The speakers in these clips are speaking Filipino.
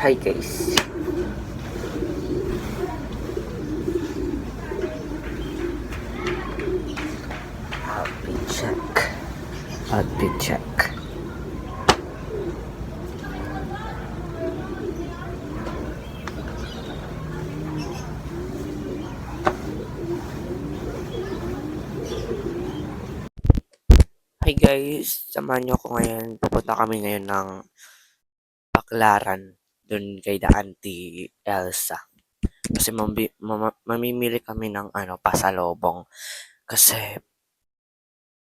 Hi guys. Outfit check. Outfit check. Hi guys, samahan niyo ako ngayon. Pupunta kami ngayon ng Baclaran dun kay the Auntie Elsa. Kasi mamimili kami ng pasalobong. Kasi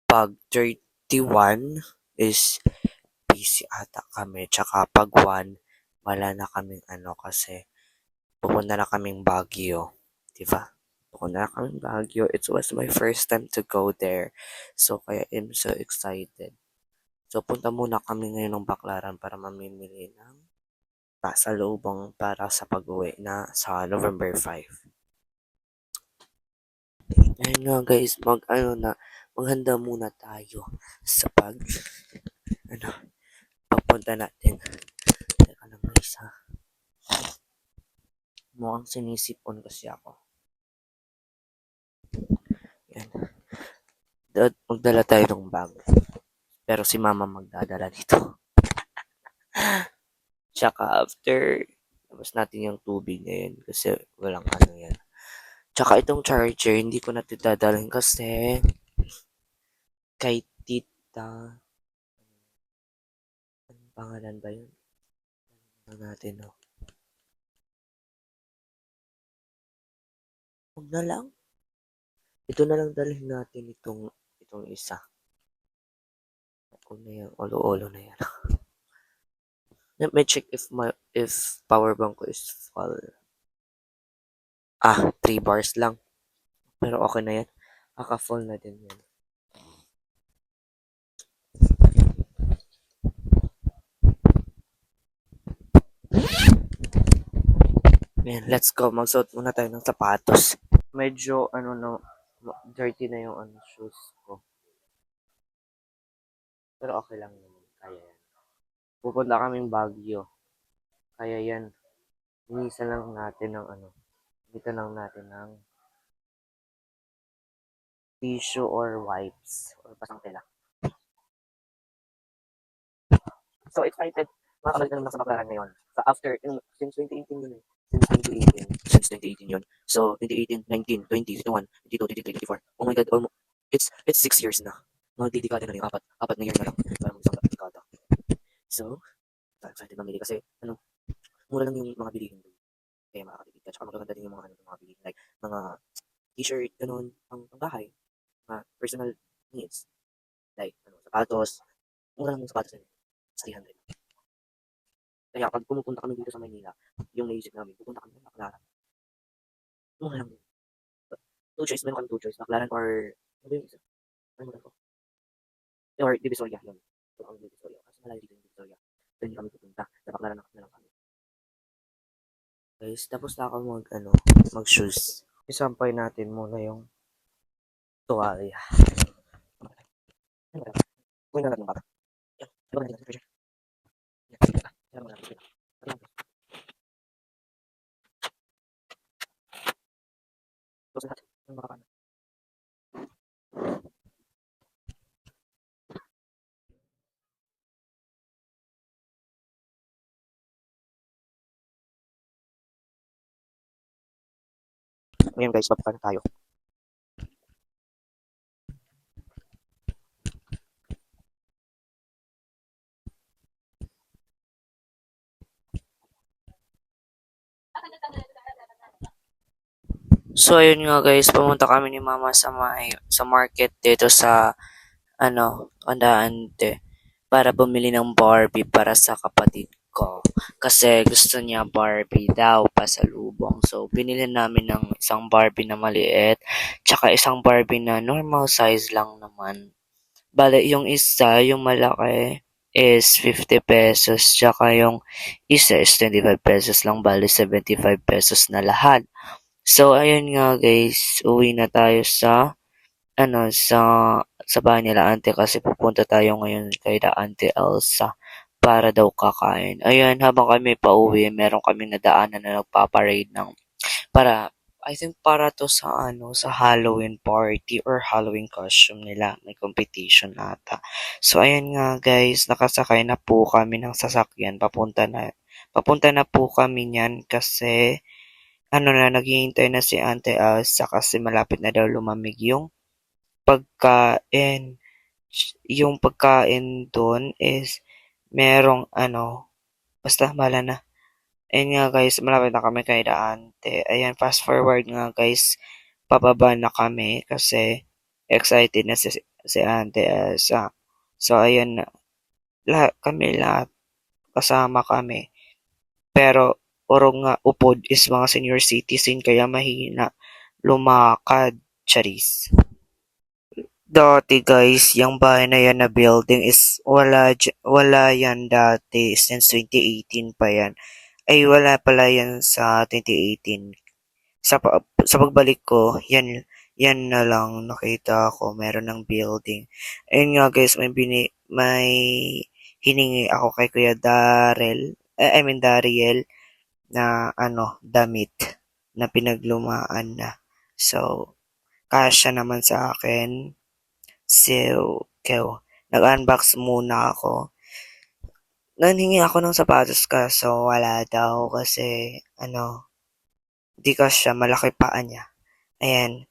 pag 31 is busy ata kami. Tsaka pag 1, wala na kaming kasi pupunta na kaming Baguio. Diba? Pupunta na kaming Baguio. It was my first time to go there. So, kaya I'm so excited. So, punta muna kami ngayon ng Baclaran para mamimili ng pasalubong para sa pag-uwi na sa November 5. Ayun nga guys, maghanda muna tayo sa ano, pagpunta natin. Teka lang guys ha. Mukhang sinisipon kasi ako. Yan. Magdala tayo ng bag. Pero si mama magdadala dito. Tsaka after, tapos natin yung tubig ngayon kasi walang yan. Tsaka itong charger, hindi ko na dadalhin kasi kay tita. Anong pangalan ba yun? Ano natin, no? Huwag na lang. Ito na lang dalhin natin itong isa. Huwag na yan, olo-olo na yan. Let me check if power bank ko is full. 3 bars lang. Pero okay na yan. Full na din yan. Ayan, let's go. Magsuot muna tayo ng sapatos. Medyo, dirty na yung shoes ko. Pero okay lang naman. Kaya yan. Pupunta kaming Baguio. Kaya yan. Inisan lang natin ng dito lang natin ng tissue or wipes. Or pasang tela. So excited. Makakabalik na naman sa Baclaran ngayon. So after, since 2018 yun eh. Since 2018 yun. So 2018, 19, 20, 21, 22, 23, 24. Oh my God, it's 6 years na. Magdidikada na yung apat na year na lang. Para mag-isang dekada. So, excited mamili kasi, mura lang yung mga bilihin doon. Kaya makakatipid ka. Tsaka magaganda din yung mga bilihin. Like, mga t-shirt, ganun, pang bahay. Mga personal needs. Like, sapatos. Mura lang yung sapatos na yun. 300. Kaya pag pumupunta kami dito sa Maynila, yung naisip namin, pupunta kami ng Baclaran. Mura lang yun. Meron kami two choice. Baclaran or, ano ba yung isa? Ano ko? Or Divisoria, yun. So, ang Divisoria. Kasi malayo dito yung Divisoria. So, hindi kami pupunta. Sa Baclaran na lang kami. Guys, tapos na ako mag-shoes. Isampay natin muna yung tuwalya. Uy na natin yung bata. Yan. Diba natin yung pressure? Yan. Yan. Yan. Tapos lahat. Yung makakana. Ngayon guys, papaka na tayo. So ayun nga guys, pumunta kami ni Mama sa market dito sa Andaante para bumili ng Barbie para sa kapatid ko. Kasi gusto niya Barbie daw pasalubong. So binili namin ng isang Barbie na maliit, tsaka isang Barbie na normal size lang naman. Bale, yung isa, yung malaki is 50 pesos, tsaka yung isa is 25 pesos lang, bale 75 pesos na lahat. So, ayun nga guys, uwi na tayo sa, sa bahay nila ante kasi pupunta tayo ngayon kay da Auntie Elsa para daw kakain. Ayan, habang kami pauwi, meron kami nadaanan na nagpaparade ng para I think para to sa sa Halloween party or Halloween costume nila. May competition ata. So ayan nga guys, nakasakay na po kami ng sasakyan. Papunta na po kami niyan kasi naghihintay na si Ate Elsa kasi malapit na daw lumamig pagkain. Yung pagkain doon is merong basta mala na. Ayun nga guys, malapit na kami kay Daante. Ayan, fast forward nga guys, pababa na kami kasi excited na si Ate Elsa. So ayan na, lahat kasama kami. Pero orong nga upod is mga senior citizen kaya mahina lumakad. Charis. Dati guys, yung bahay na yan na building is wala yan dati since 2018 pa yan. Ay wala pala yan sa 2018. Sa pagbalik ko, yan na lang nakita ko meron ng building. Ayun nga guys, may hiningi ako kay Kuya Dariel na damit na pinaglumaan na. So, kasya naman sa akin. So, nag-unbox muna ako. Nanhingi ako ng sapatos kaso wala daw kasi di kasya, malaki paa niya. Ayan.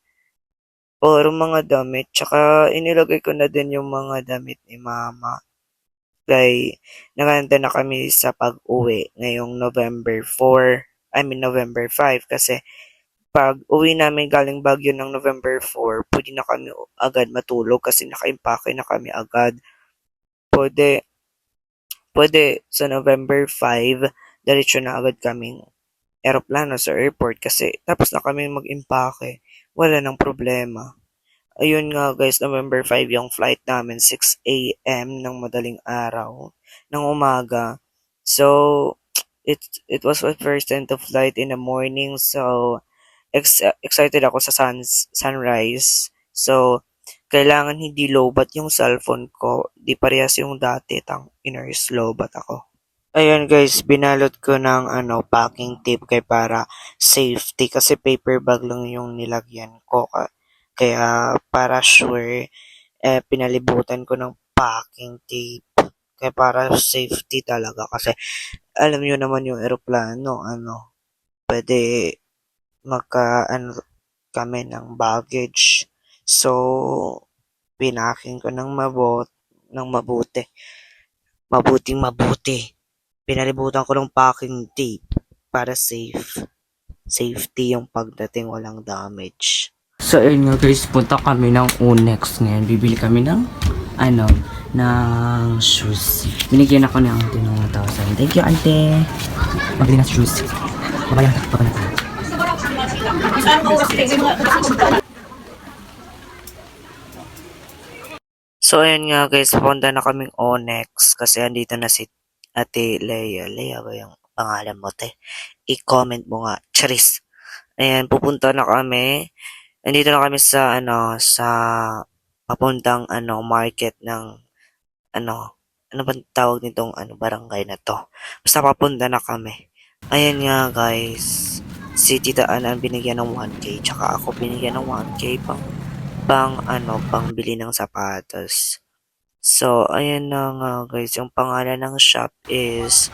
Puro mga damit. Tsaka inilagay ko na din yung mga damit ni mama. Kaya nakanta na kami sa pag-uwi ngayong November 5 kasi pag uwi namin galing Baguio ng November 4, pwede na kami agad matulog kasi naka-impake na kami agad. Pwede sa November 5, diretso na agad kaming eroplano sa airport kasi tapos na kami mag-impake. Wala nang problema. Ayun nga guys, November 5 yung flight namin, 6 a.m. ng madaling araw, ng umaga. So, it was my first time to flight in the morning. So, excited ako sa sunrise. So, kailangan hindi lowbat yung cellphone ko. Di parehas yung dati, inner lowbat ako. Ayun guys, binalot ko ng packing tape para safety kasi paper bag lang yung nilagyan ko. Kaya para sure, pinalibutan ko ng packing tape. Kaya para safety talaga kasi alam niyo naman yung eroplano, pwede kami ng baggage. So, pinaking ko ng mabuti. Mabuti. Pinalibutan ko ng packing tape para safety yung pagdating, walang damage. So, ayun nga guys, punta kami ng Unex ngayon. Bibili kami ng shoes. Binigyan ako ng ante ng 1,000. Thank you, ante. Mabili ng shoes. Babayaran ka, tayo. So, ayun nga guys, punta na kaming Onex kasi andito na si Ate Leia. Leia ba yung pangalan mo, te? I-comment mo nga. Charis. Ayan, pupunta na kami. Andito na kami sa, sa papuntang, market ng, ano ba tawag nitong, barangay na to. Basta papunta na kami. Ayan nga, guys. Si Tita Ana binigyan ng 1K, tsaka ako binigyan ng 1K pang bili ng sapatos. So, ayan na nga, guys. Yung pangalan ng shop is,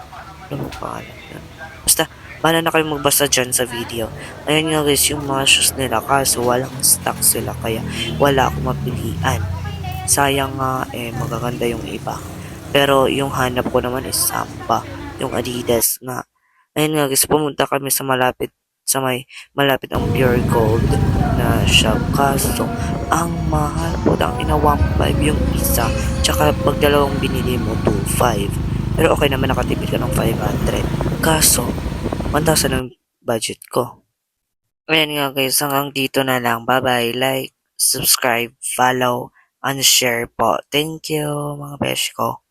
ano pangalan yun? Basta, paano na kayo magbasa dyan sa video. Ayun nga guys, yung mga shoes nila kaso walang stock sila kaya wala akong mapilian. Sayang nga magaganda yung iba. Pero yung hanap ko naman is Samba, yung Adidas nga. Ayun nga guys, pumunta kami sa malapit ang Pure Gold na shop kaso ang mahal po ina 1.5 yung isa tsaka pag dalawang binili mo 2.5 pero okay naman nakatipid ka ng 500 kaso 1,000 ang budget ko. Ayan nga guys, hanggang dito na lang. Bye bye, like, subscribe, follow, and share po. Thank you mga besh ko.